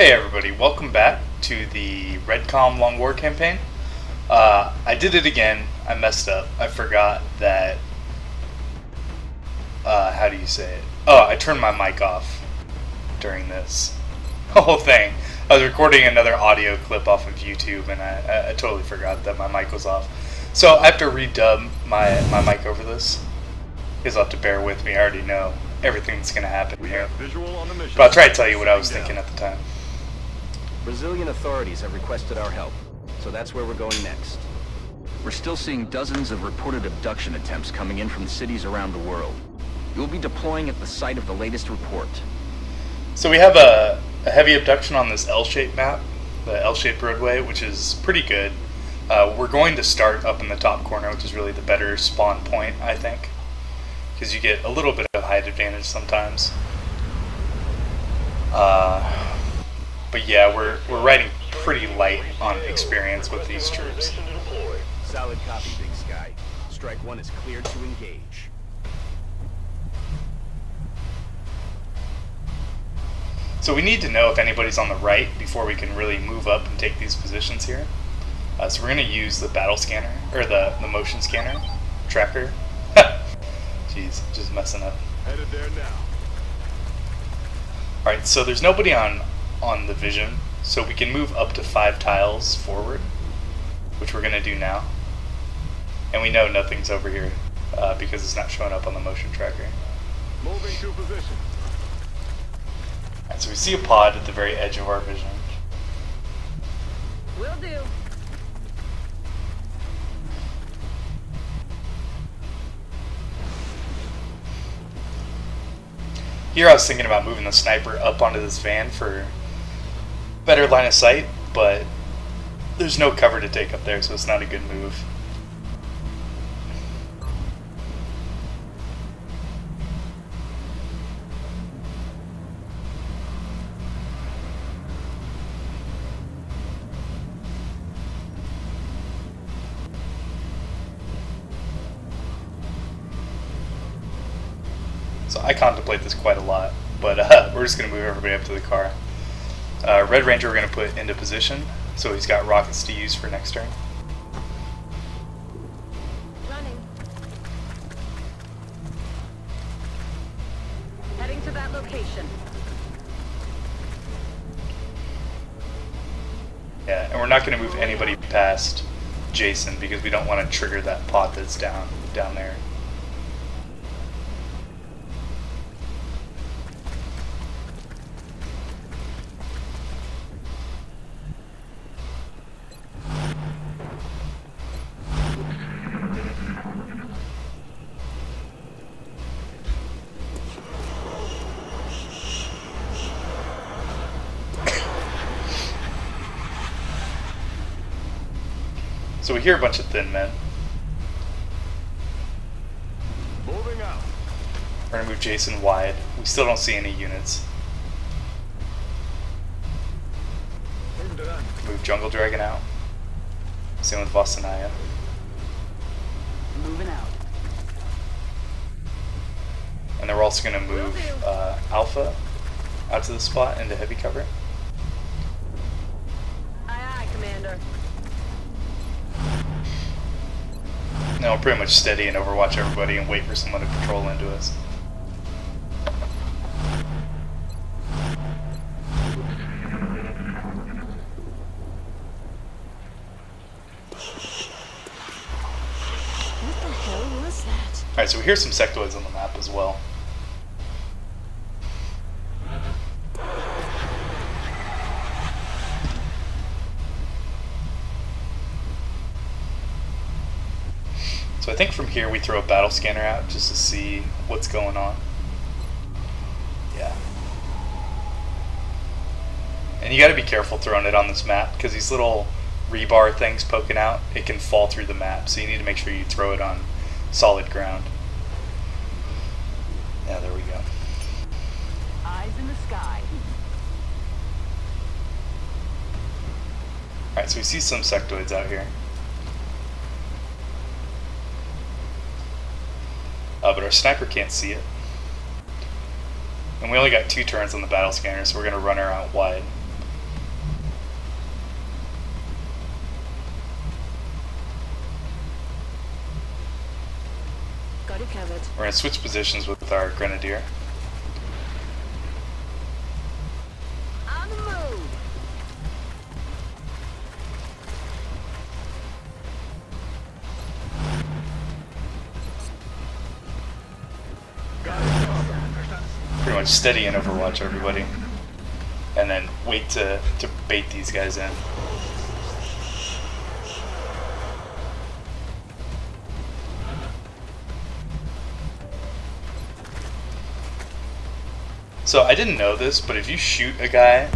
Hey everybody, welcome back to the Redcom Long War campaign. I did it again. I messed up. I forgot that, how do you say it? Oh, I turned my mic off during this whole thing. I was recording another audio clip off of YouTube and I totally forgot that my mic was off. So I have to redub my mic over this. You guys will have to bear with me. I already know everything that's going to happen here. But I'll try to tell you what I was thinking at the time. Brazilian authorities have requested our help, so that's where we're going next. We're still seeing dozens of reported abduction attempts coming in from cities around the world. You'll be deploying at the site of the latest report. So we have a heavy abduction on this L-shaped map, the L-shaped roadway, which is pretty good. We're going to start up in the top corner, which is really the better spawn point, I think, because you get a little bit of height advantage sometimes. But yeah, we're riding pretty light on experience with these troops. Solid copy, Big Sky. Strike one is cleared to engage. So we need to know if anybody's on the right before we can really move up and take these positions here. So we're going to use the battle scanner, or the motion scanner tracker. Jeez, just messing up. Headed there now. Alright, so there's nobody on the vision, so we can move up to 5 tiles forward, which we're going to do now. And we know nothing's over here because it's not showing up on the motion tracker. Moving to position. Alright, so we see a pod at the very edge of our vision. Will do. Here I was thinking about moving the sniper up onto this van for better line of sight, but there's no cover to take up there, so it's not a good move. So I contemplate this quite a lot, but we're just going to move everybody up to the car. Red Ranger we're going to put into position, so he's got rockets to use for next turn. Running. Heading to that location. Yeah, and we're not going to move anybody past Jason because we don't want to trigger that pod that's down there. So we hear a bunch of thin men. Moving out. We're going to move Jason wide. We still don't see any units. Move Jungle Dragon out. Same with Vasanaya. Moving out. And then we're also going to move Alpha out to the spot into heavy cover. Aye, aye, Commander. Now we'll pretty much steady and overwatch everybody and wait for someone to patrol into us. What the hell was that? Alright, so we hear some sectoids on the map as well. So I think from here we throw a battle scanner out just to see what's going on. Yeah. And you gotta be careful throwing it on this map because these little rebar things poking out, it can fall through the map. So you need to make sure you throw it on solid ground. Yeah, there we go. Eyes in the sky. Alright, so we see some sectoids out here. But our sniper can't see it. And we only got 2 turns on the battle scanner, so we're going to run her out wide. back of it. We're gonna switch positions with our grenadier. On the move. Pretty much steady in Overwatch, everybody. And then wait to bait these guys in. So I didn't know this, but if you shoot a guy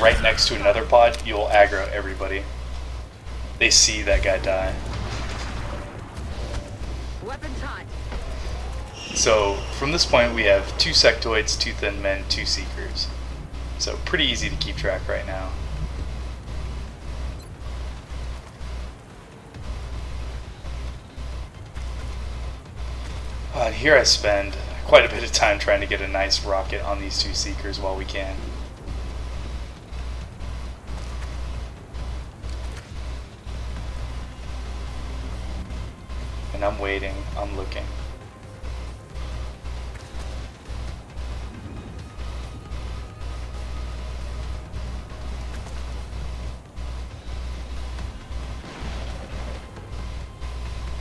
right next to another pod, you'll aggro everybody. They see that guy die. Weapon time. So from this point we have 2 sectoids, 2 thin men, 2 seekers. So pretty easy to keep track right now. And here I spend quite a bit of time trying to get a nice rocket on these 2 seekers while we can. And I'm waiting, I'm looking.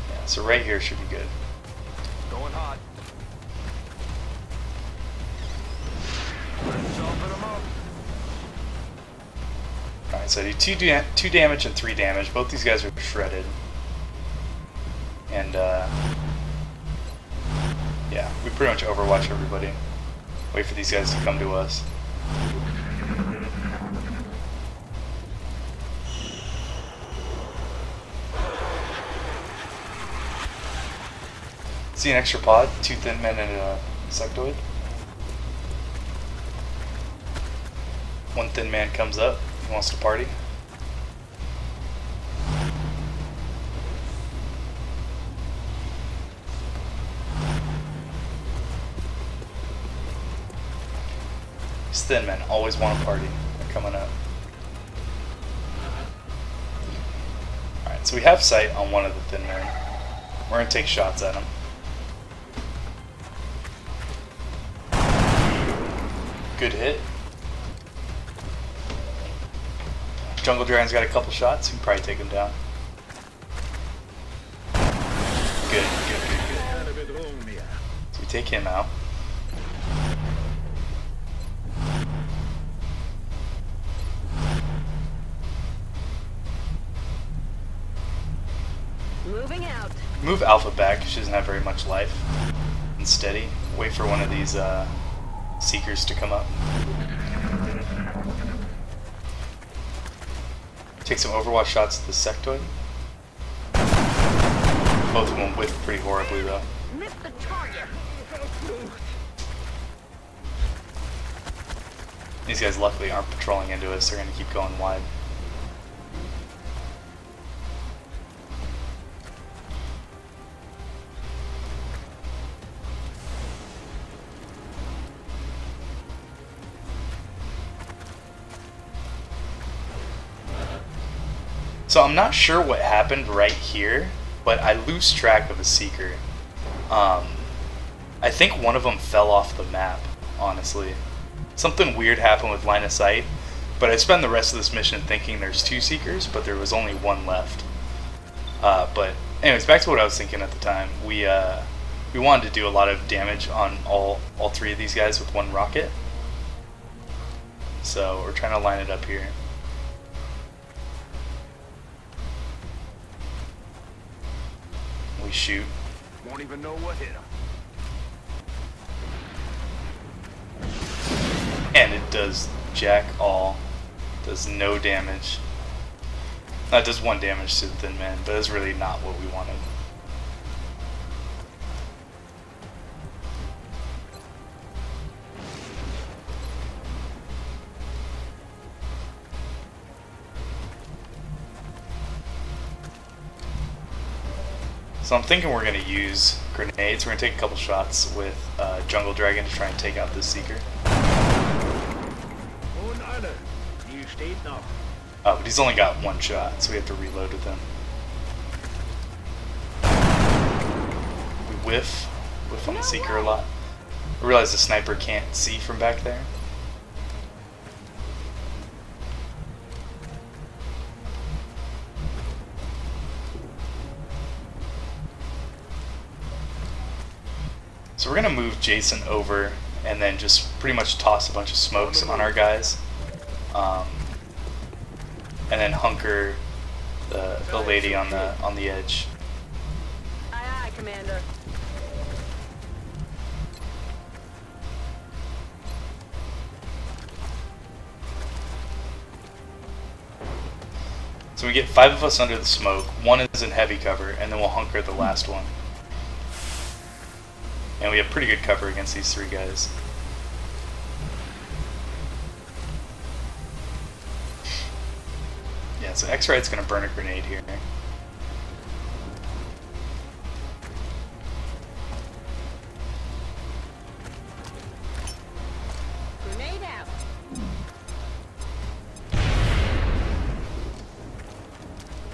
Yeah, so right here should be good. Going hot. Let's open them up. Alright, so I do 2 damage and 3 damage. Both these guys are shredded. And, yeah, we pretty much overwatch everybody. Wait for these guys to come to us. See an extra pod? 2 thin men and a sectoid. 1 thin man comes up. He wants to party. These thin men always want to party. They're coming up. Alright, so we have sight on one of the thin men. We're going to take shots at him. Good hit. Jungle Dragon's got a couple shots. You can probably take him down. Good. So we take him out. Moving out. Move Alpha back. She doesn't have very much life. And steady. Wait for one of these Seekers to come up. Take some Overwatch shots at the sectoid. Both of them whiff pretty horribly though. Missed the target. These guys luckily aren't patrolling into us. They're going to keep going wide. So I'm not sure what happened right here, but I lose track of a Seeker. I think one of them fell off the map, honestly. Something weird happened with line of sight, but I spend the rest of this mission thinking there's 2 Seekers, but there was only 1 left. But anyways, back to what I was thinking at the time. We wanted to do a lot of damage on all 3 of these guys with 1 rocket. So we're trying to line it up here. We shoot. Won't even know what hit him. And it does jack all. Does no damage. That does 1 damage to the thin man, but that's really not what we wanted. So I'm thinking we're going to use grenades. We're going to take a couple shots with Jungle Dragon to try and take out this Seeker. But he's only got 1 shot, so we have to reload with him. We whiff. whiff on the Seeker a lot. I realize the sniper can't see from back there. So we're gonna move Jason over and then just pretty much toss a bunch of smokes on our guys, and then hunker the lady on the edge. Aye, aye, Commander. So we get 5 of us under the smoke. 1 is in heavy cover, and then we'll hunker the last one. And we have pretty good cover against these 3 guys. Yeah, so X-Right's gonna burn a grenade here. Grenade out.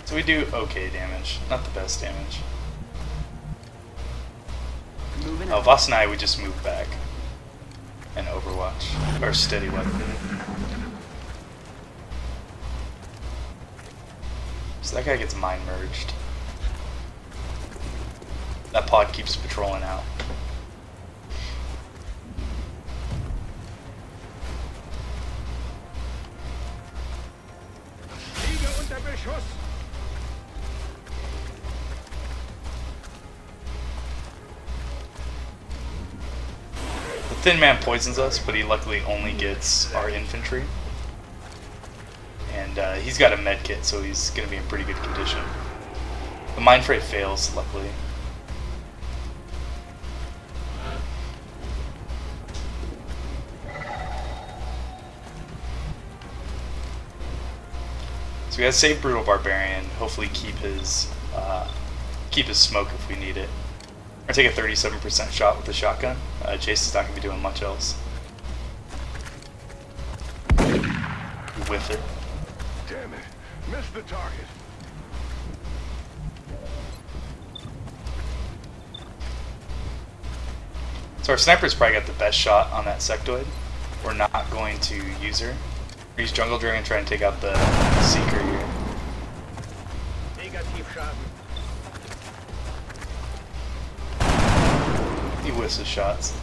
So we do okay damage, not the best damage. Moving Oh, out. Voss and I, we just move back. And Overwatch. Or steady weapon. So that guy gets mine merged. That pod keeps patrolling out. Liege unter Beschuss! The Thin Man poisons us, but he luckily only gets our infantry. And he's got a med kit, so he's going to be in pretty good condition. The mine fray fails, luckily. So we gotta save Brutal Barbarian. Hopefully keep his smoke if we need it. Or take a 37% shot with the shotgun. Jason's not gonna be doing much else. You whiff it. Damn it. Missed the target. So our sniper's probably got the best shot on that sectoid. We're not going to use her. Use Jungle Dragon and try and take out the Seeker here. Negativschaden. He whiffs his shots.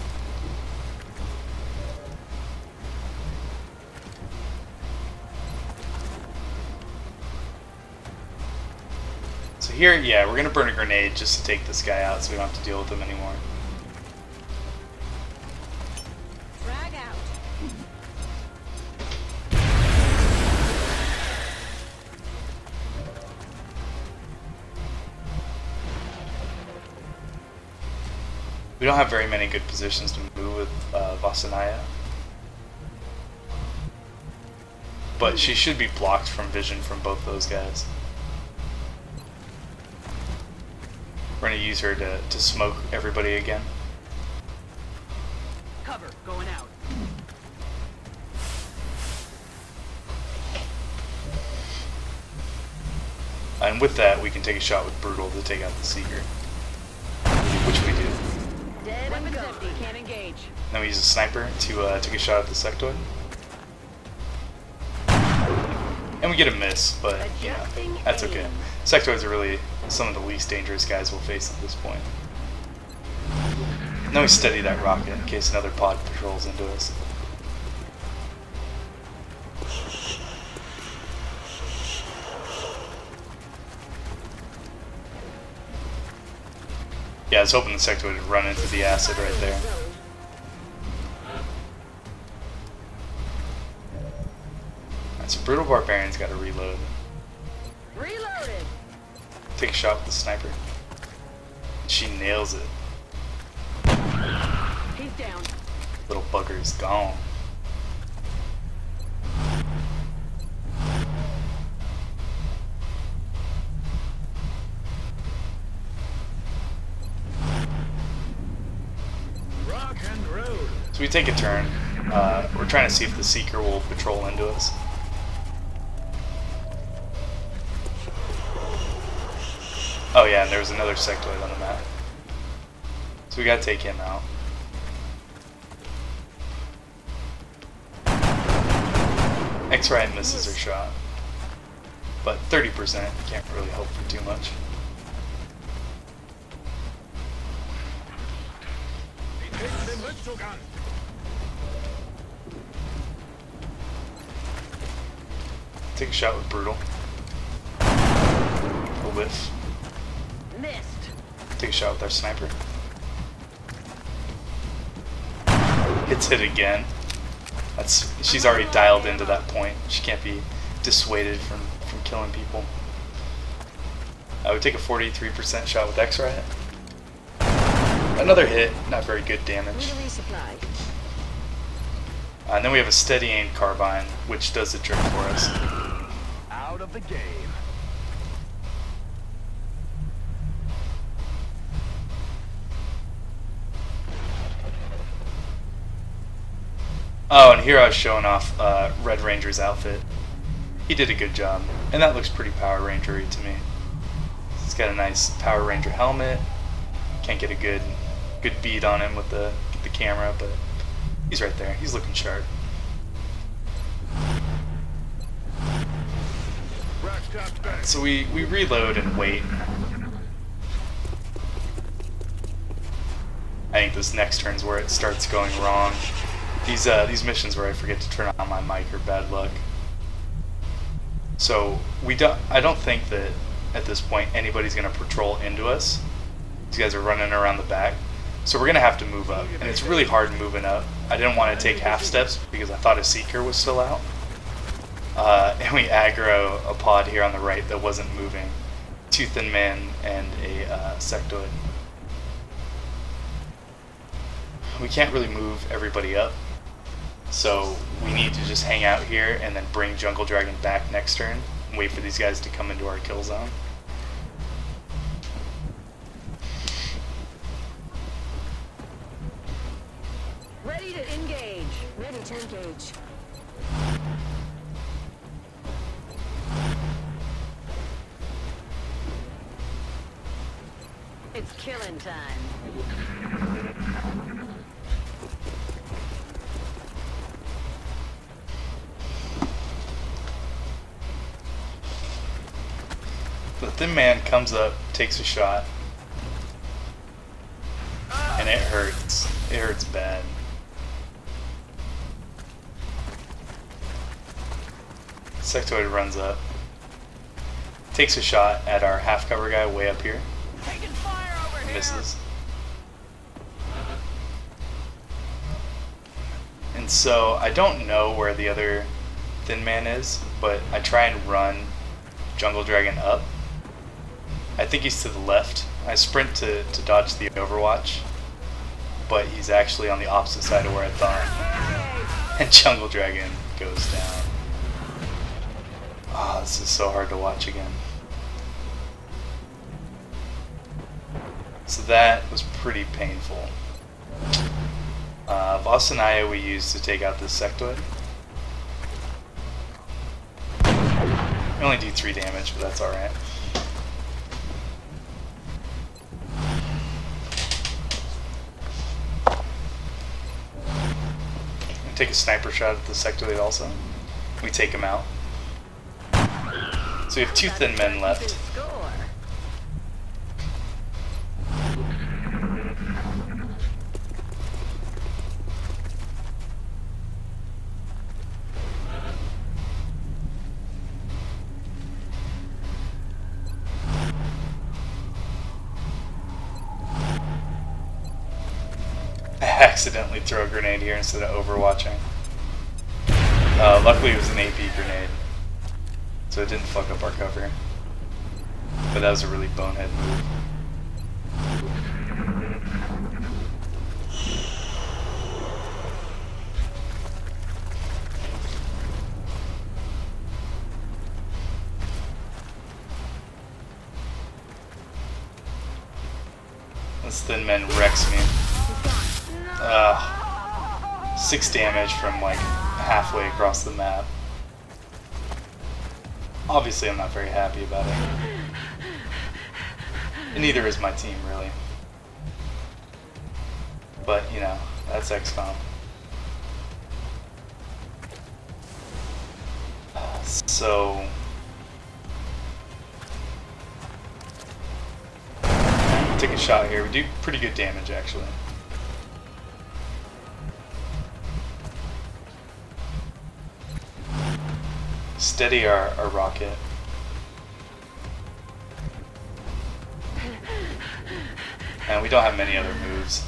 So here, yeah, we're gonna burn a grenade just to take this guy out so we don't have to deal with him anymore. Frag out. We don't have very many good positions to move with Vasanaya. But she should be blocked from vision from both those guys. We're going to use her to smoke everybody again. Cover, going out. And with that, we can take a shot with Brutal to take out the Seeker. Which we do. Dead and empty, can't engage. Then we use a sniper to take a shot at the sectoid. And we get a miss, but you know, Adjusting that's okay. aim. Sectoids are really some of the least dangerous guys we'll face at this point. And then we steady that rocket in case another pod patrols into us. Yeah, I was hoping the sectoid would run into the acid right there. Alright, so Brutal Barbarian's got to reload. Reloaded. Take a shot with the sniper. She nails it. He's down. Little bugger's gone. Rock and roll. So we take a turn. We're trying to see if the Seeker will patrol into us. Oh yeah, and there was another sectoid on the map. So we gotta take him out. X-Ray misses her shot. But 30%, can't really hope for too much. Die treten den Rückzug an. Take a shot with Brutal. A whiff. Missed. Take a shot with our sniper. Hits hit again. She's already dialed into that point. She can't be dissuaded from killing people. I would take a 43% shot with X-Ray. Another hit, not very good damage. Resupply. And then we have a steady aim carbine, which does the trick for us. Out of the game. Oh, and here I was showing off Red Ranger's outfit. He did a good job, and that looks pretty Power Ranger-y to me. He's got a nice Power Ranger helmet. Can't get a good bead on him with the camera, but he's right there. He's looking sharp. So we reload and wait. I think this next turn's where it starts going wrong. These missions where I forget to turn on my mic are bad luck. So I don't think that at this point anybody's gonna patrol into us. These guys are running around the back. So we're gonna have to move up. And it's really hard moving up. I didn't want to take half steps because I thought a Seeker was still out. And we aggro a pod here on the right that wasn't moving. 2 Thin Men and a Sectoid. We can't really move everybody up. So we need to just hang out here and then bring Jungle Dragon back next turn and wait for these guys to come into our kill zone. Ready to engage. Ready to engage. It's killing time. The Thin Man comes up, takes a shot, and it hurts. It hurts bad. Sectoid runs up, takes a shot at our half cover guy way up here, Taking fire over here. misses. And so I don't know where the other Thin Man is, but I try and run Jungle Dragon up. I think he's to the left. I sprint to dodge the Overwatch, but he's actually on the opposite side of where I thought. And Jungle Dragon goes down. Oh, this is so hard to watch again. So that was pretty painful. Vosanaya we used to take out this Sectoid. We only do 3 damage, but that's alright. Take a sniper shot at the Sectoid also. We take him out. So we have 2 Thin Men left. I accidentally throw a grenade here instead of overwatching. Luckily it was an AP grenade, so it didn't fuck up our cover. But that was a really bonehead move. This Thin Man wrecks me. 6 damage from like halfway across the map. Obviously I'm not very happy about it. And neither is my team, really. But, you know, that's XCOM. So... take a shot here. We do pretty good damage, actually. Steady our rocket. And we don't have many other moves.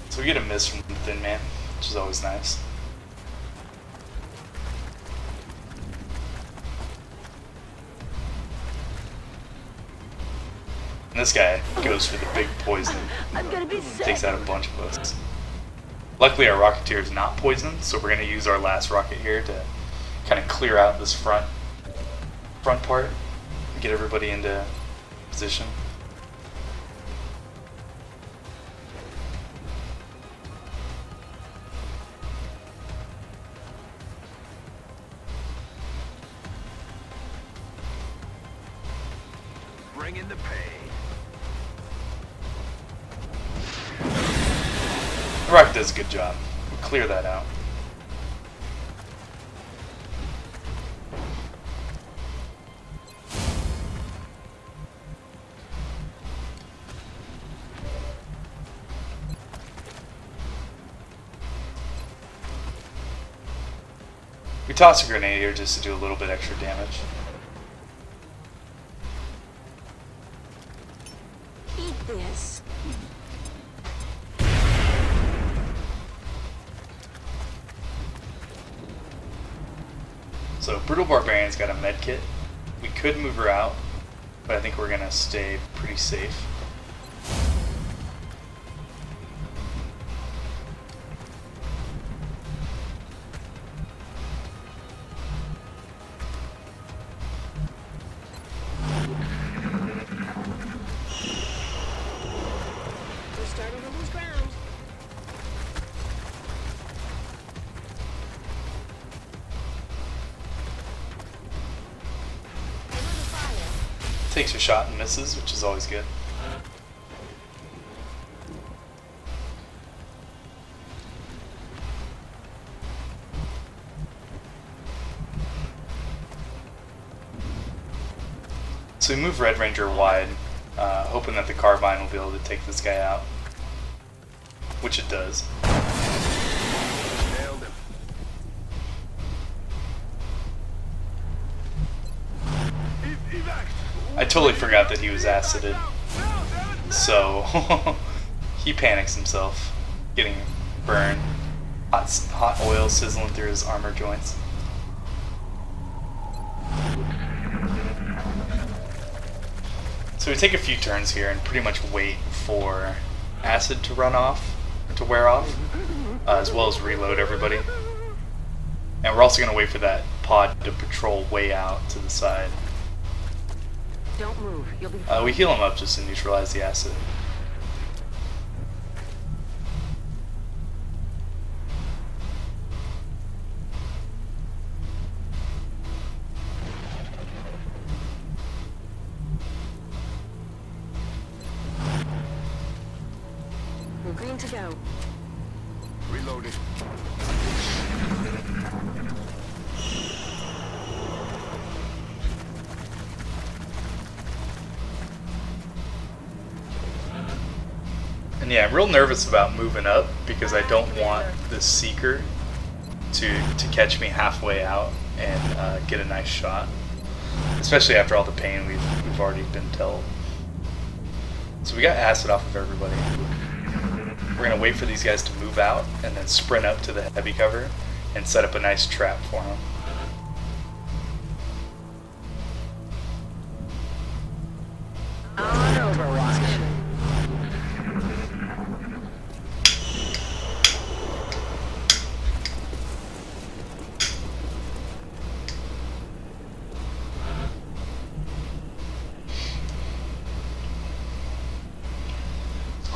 So we get a miss from the Thin Man, which is always nice. And this guy goes for the big poison. I'm gonna be sick. Takes out a bunch of us. Luckily our Rocketeer is not poisoned, so we're going to use our last rocket here to kind of clear out this front part and get everybody into position. Bring in the pay. Rocket does a good job. We'll clear that out. We toss a grenade here just to do a little bit extra damage. Eat this. So Brutal Barbarian's got a med kit. We could move her out, but I think we're gonna stay pretty safe. We're starting to lose ground. Takes a shot and misses, which is always good. So we move Red Ranger wide, hoping that the Carbine will be able to take this guy out, which it does. Nailed him. Evac. I totally forgot that he was acided, so he panics himself, getting burned. Hot oil sizzling through his armor joints. So we take a few turns here and pretty much wait for acid to run off, to wear off, as well as reload everybody. And we're also going to wait for that pod to patrol way out to the side. Don't move. You'll be We heal him up just to neutralize the acid. We're green to go. Reloaded. And yeah, I'm real nervous about moving up because I don't want this Seeker to catch me halfway out and get a nice shot, especially after all the pain we've already been dealt. So we got acid off of everybody. We're gonna wait for these guys to move out and then sprint up to the heavy cover and set up a nice trap for them. On Overwatch.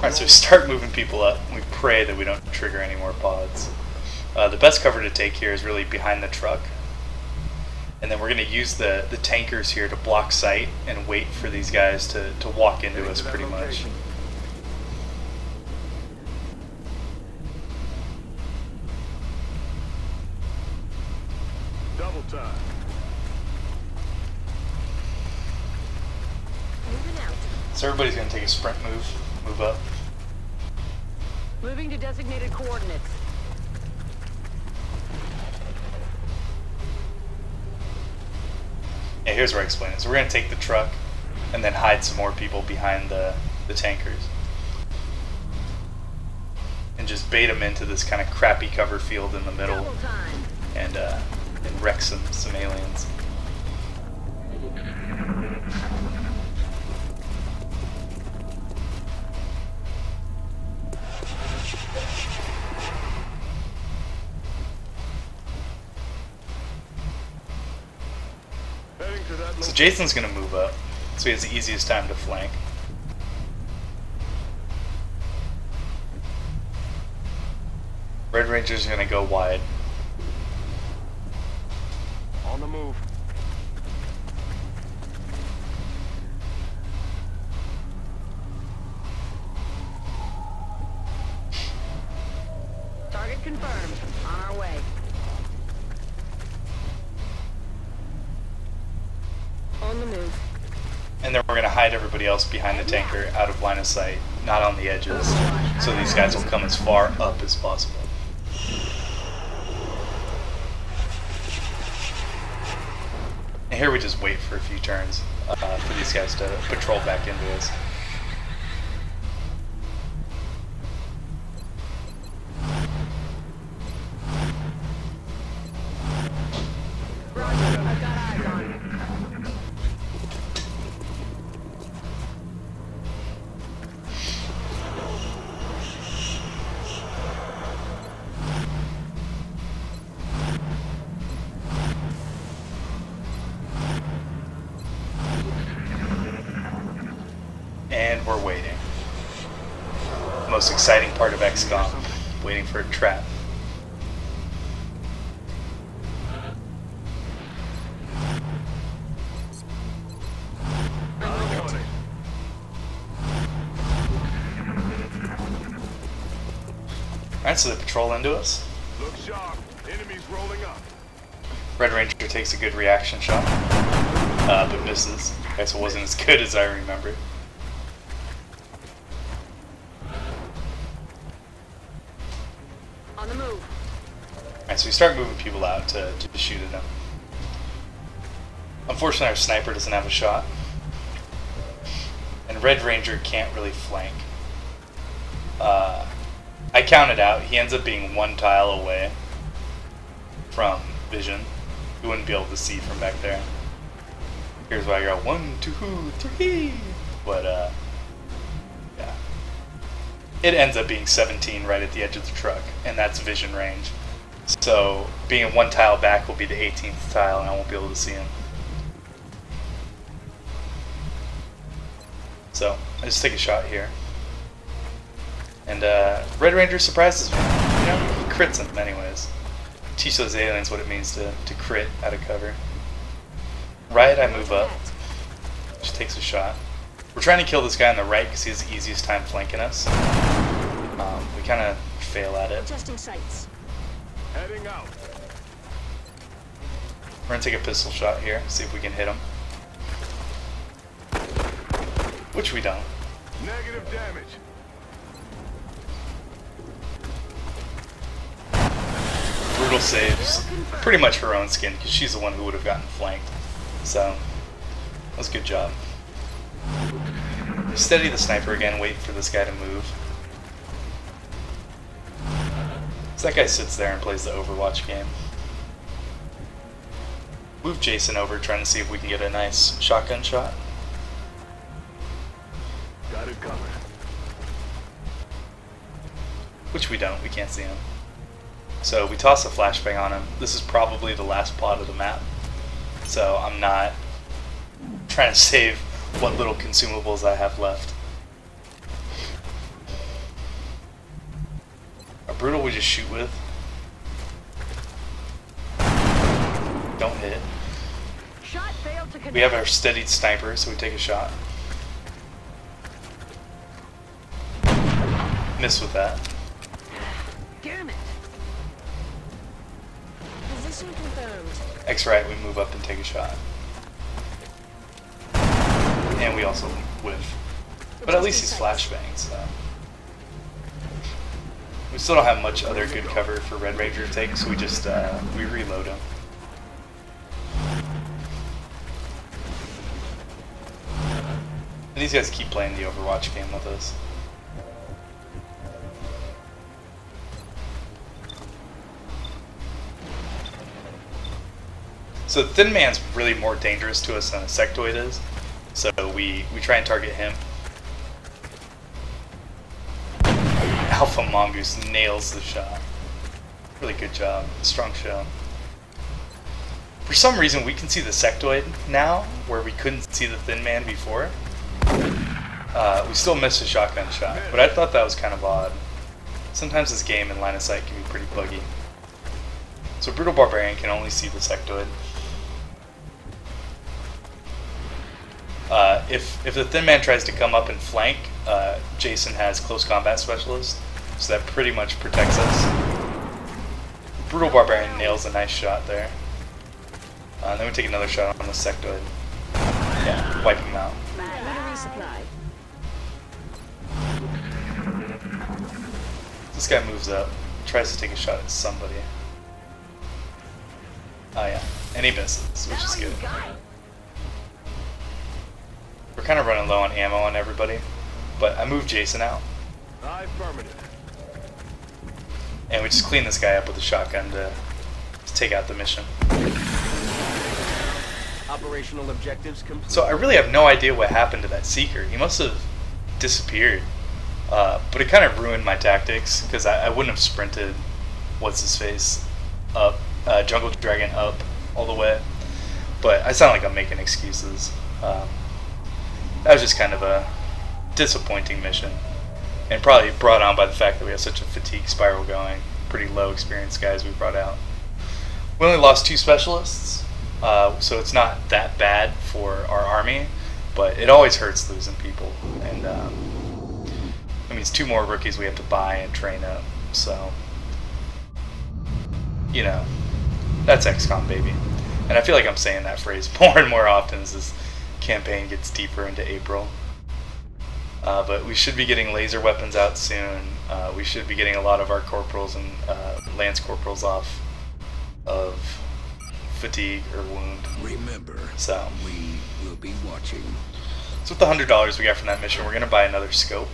Alright, so we start moving people up. We pray that we don't trigger any more pods. The best cover to take here is really behind the truck. And then we're going to use the tankers here to block sight and wait for these guys to walk into us pretty much. Double time. Moving out. So everybody's going to take a sprint move up. Moving to designated coordinates. Yeah, here's where I explain it. So we're going to take the truck and then hide some more people behind the tankers. And just bait them into this kind of crappy cover field in the middle Double time. and wreck some aliens. Heading to that So Jason's going to move up, so he has the easiest time to flank. Red Ranger's going to go wide. on the move. Target confirmed. On our way. On the move. And then we're going to hide everybody else behind the tanker out of line of sight, not on the edges, so these guys will come as far up as possible. And here we just wait for a few turns for these guys to patrol back into us. Roger, I've got eyes on you. And we're waiting. Most exciting part of XCOM, waiting for a trap. On it. Alright, so they patrol into us. Look sharp. Enemies rolling up. Red Ranger takes a good reaction shot, but misses. I guess it wasn't as good as I remembered. On the move. Alright, so we start moving people out to shoot at them. Unfortunately, our sniper doesn't have a shot. And Red Ranger can't really flank. I counted out, he ends up being one tile away from vision. You wouldn't be able to see from back there. Here's why I go 1, 2, 3. But yeah. It ends up being 17 right at the edge of the truck, and that's vision range. So being one tile back will be the 18th tile, and I won't be able to see him. So I just take a shot here. And Red Ranger surprises me. You know, he crits them anyways. Teach those aliens what it means to crit out of cover. Right, I move up. Just takes a shot. We're trying to kill this guy on the right because he has the easiest time flanking us. We kind of fail at it. Adjusting sights. Heading out. We're going to take a pistol shot here, see if we can hit him. Which we don't. Negative damage. Brutal saves. Pretty much her own skin because she's the one who would have gotten flanked. So, that was a good job. Steady the sniper again, wait for this guy to move. So that guy sits there and plays the Overwatch game. Move Jason over, trying to see if we can get a nice shotgun shot. Got it covered. Which we don't, we can't see him. So we toss a flashbang on him. This is probably the last pod of the map. So I'm not trying to save what little consumables I have left. Brutal we just shoot with. Don't hit. Shot failed to connect. We have our steadied sniper, so we take a shot. Miss with that. Damn it. Position confirmed. X-right, we move up and take a shot. And we also whiff. But at least he's flashbang, so. We still don't have much other good cover for Red Ranger to take, so we just, we reload him. And these guys keep playing the Overwatch game with us. So the Thin Man's really more dangerous to us than a Sectoid is, so we try and target him. Alpha Mongoose nails the shot. Really good job. Strong show. For some reason we can see the Sectoid now, where we couldn't see the Thin Man before. We still missed a shotgun shot, but I thought that was kind of odd. Sometimes this game in line of sight can be pretty buggy. So Brutal Barbarian can only see the Sectoid. If the Thin Man tries to come up and flank, Jason has Close Combat Specialist, so that pretty much protects us. Brutal Barbarian nails a nice shot there. And then we take another shot on the Sectoid. Yeah, wipe him out. Resupply. This guy moves up, tries to take a shot at somebody. Oh yeah, and he misses, which is good. We're kind of running low on ammo on everybody, but I moved Jason out. Affirmative. And we just clean this guy up with a shotgun to take out the mission. Operational objectives complete. So I really have no idea what happened to that Seeker. He must have disappeared. But it kind of ruined my tactics, because I wouldn't have sprinted, what's-his-face, up, Jungle Dragon up all the way. But I sound like I'm making excuses. That was just kind of a disappointing mission. And probably brought on by the fact that we have such a fatigue spiral going. Pretty low experienced guys we brought out. We only lost 2 specialists, so it's not that bad for our army, but it always hurts losing people. And that means 2 more rookies we have to buy and train up. So, you know, that's XCOM, baby. And I feel like I'm saying that phrase more and more often as this campaign gets deeper into April. But we should be getting laser weapons out soon. We should be getting a lot of our corporals and lance corporals off of fatigue or wound. Remember, so we will be watching. So with the $100 we got from that mission, we're going to buy another scope.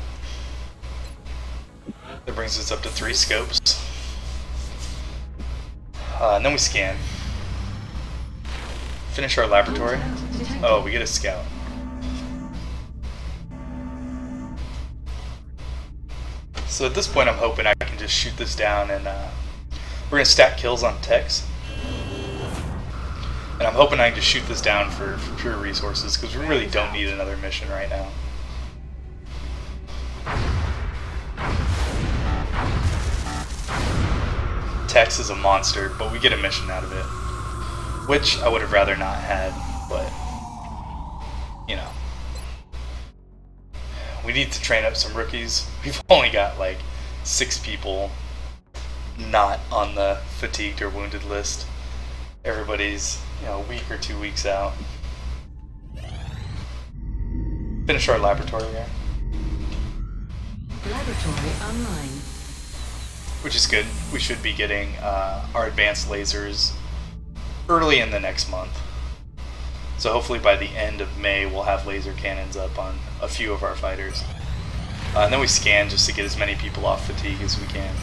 That brings us up to 3 scopes. And then we scan. Finish our laboratory. Oh, we get a scout. So at this point I'm hoping I can just shoot this down, and we're going to stack kills on techs. And I'm hoping I can just shoot this down for pure resources, because we really don't need another mission right now. Tex is a monster, but we get a mission out of it. Which I would have rather not had, but, you know. We need to train up some rookies. We've only got like 6 people not on the fatigued or wounded list. Everybody's, you know, a week or 2 weeks out. Finish our laboratory here. Laboratory online. Which is good. We should be getting our advanced lasers early in the next month. So hopefully by the end of May we'll have laser cannons up on a few of our fighters. And then we scan just to get as many people off fatigue as we can.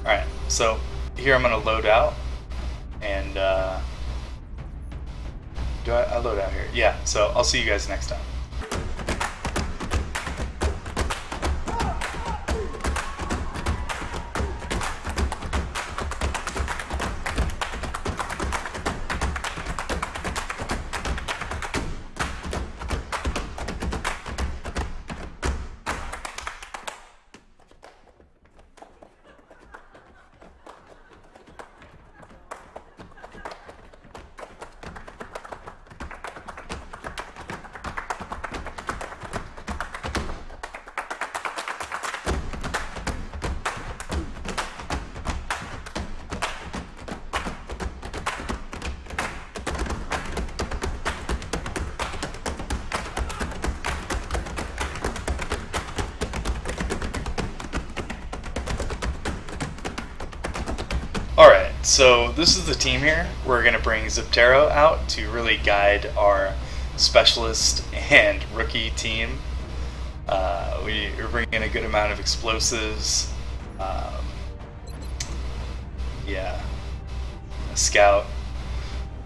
Alright, so here I'm going to load out. And do I load out here? Yeah, so I'll see you guys next time. so this is the team here. We're going to bring Ziptero out to really guide our specialist and rookie team. We're bringing a good amount of explosives. Yeah, a scout.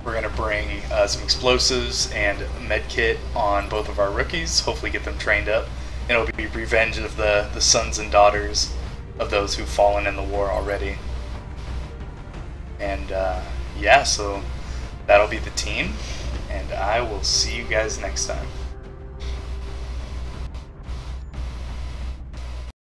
We're going to bring some explosives and a med kit on both of our rookies, hopefully get them trained up. And it'll be revenge of the sons and daughters of those who've fallen in the war already. And yeah, so that'll be the team, and I will see you guys next time.